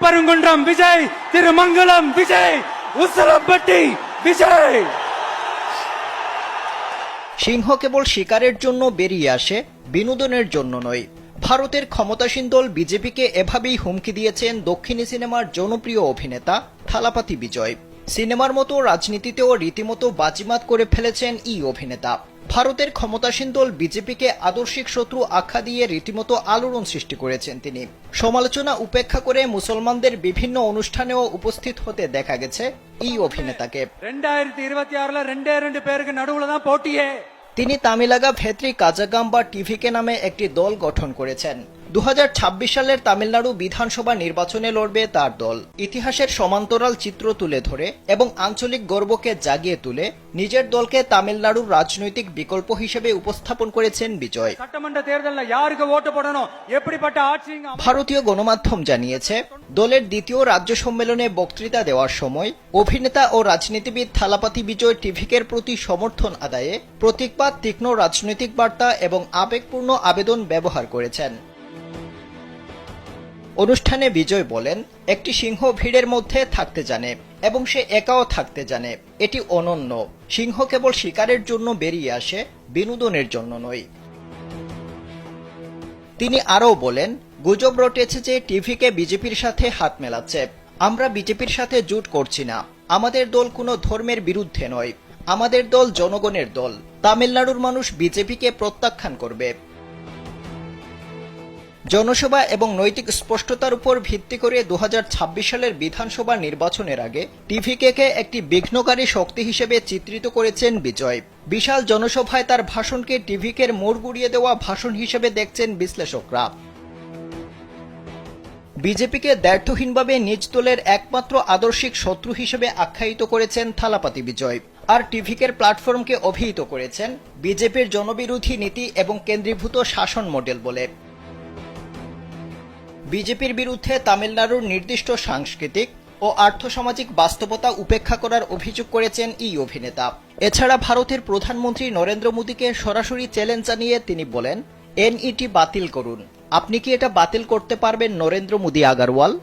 திருப்பரங்குன்றம் விஜய், திருமங்கலம் விஜய், উসলম্পট্টি বিজয়। সিংহ কেবল শিকারের জন্য বেরিয়ে আসে, বিনোদনের জন্য নয়। ভারতের ক্ষমতাসীন দল বিজেপিকে এভাবেই হুমকি দিয়েছেন দক্ষিণী সিনেমার জনপ্রিয় অভিনেতা থালাপাতি বিজয়। সিনেমার মতো রাজনীতিতেও রীতিমতো বাজিমাত করে ফেলেছেন এই অভিনেতা। ভারতের ক্ষমতাসীন দল বিজেপিকে আদর্শিক শত্রু আখ্যা দিয়ে রীতিমতো আলোড়ন সৃষ্টি করেছেন তিনি। সমালোচনা উপেক্ষা করে মুসলমানদের বিভিন্ন অনুষ্ঠানেও উপস্থিত হতে দেখা গেছে এই অভিনেতাকে। 2026ல 2 பேருக்கு நடுவுல தான் போட்டியே। তিনি তামিলাগা ভেত্রি কাজাগাম বা টিভিকে নামে একটি দল গঠন করেছেন। 2026 সালের তামিলনাড়ু বিধানসভা নির্বাচনে লড়বে তার দল। ইতিহাসের সমান্তরাল চিত্র তুলে ধরে এবং আঞ্চলিক গর্বকে জাগিয়ে তুলে নিজের দলকে তামিলনাড়ুর রাজনৈতিক বিকল্প হিসেবে উপস্থাপন করেছেন বিজয়। ভারতীয় গণমাধ্যম জানিয়েছে, দলের দ্বিতীয় রাজ্য সম্মেলনে বক্তৃতা দেওয়ার সময় অভিনেতা ও রাজনীতিবিদ থালাপাতি বিজয় টিভিকের প্রতি সমর্থন আদায়ে প্রতীকবাদ, তীক্ষ্ণ রাজনৈতিক বার্তা এবং আবেগপূর্ণ আবেদন ব্যবহার করেছেন। অনুষ্ঠানে বিজয় বলেন, একটি সিংহ ভিড়ের মধ্যে থাকতে জানে এবং সে একাও থাকতে জানে। এটি অনন্য। সিংহ কেবল শিকারের জন্য বেরিয়ে আসে, বিনোদনের জন্য নয়। তিনি আরও বলেন, গুজব রটেছে যে টিভিকে বিজেপির সাথে হাত মেলাচ্ছে। আমরা বিজেপির সাথে জোট করছি না। আমাদের দল কোনো ধর্মের বিরুদ্ধে নয়। আমাদের দল জনগণের দল। তামিলনাড়ুর মানুষ বিজেপিকে প্রত্যাখ্যান করবে। জনসভা এবং নৈতিক স্পষ্টতার উপর ভিত্তি করে 2026 সালের বিধানসভা নির্বাচনের আগে টিভিকে একটি বিঘ্নকারী শক্তি হিসেবে চিত্রিত করেছেন বিজয়। বিশাল জনসভায় তার ভাষণকে টিভিকের মোড় গুড়িয়ে দেওয়া ভাষণ হিসেবে দেখছেন বিশ্লেষকরা। বিজেপিকে দ্ব্যর্থহীনভাবে নিজ দলের একমাত্র আদর্শিক শত্রু হিসেবে আখ্যায়িত করেছেন থালাপাতি বিজয়। আর টিভিকের প্ল্যাটফর্মকে অভিহিত করেছেন বিজেপির জনবিরোধী নীতি এবং কেন্দ্রীভূত শাসন মডেল বলে। বিজেপির বিরুদ্ধে তামিলনাড়ুর নির্দিষ্ট সাংস্কৃতিক ও আর্থসামাজিক বাস্তবতা উপেক্ষা করার অভিযোগ করেছেন এই অভিনেতা। এছাড়া ভারতের প্রধানমন্ত্রী নরেন্দ্র মোদীকে সরাসরি চ্যালেঞ্জ জানিয়ে তিনি বলেন, এনইটি বাতিল করুন। আপনি কি এটা বাতিল করতে পারবেন নরেন্দ্র মোদী আগারওয়াল?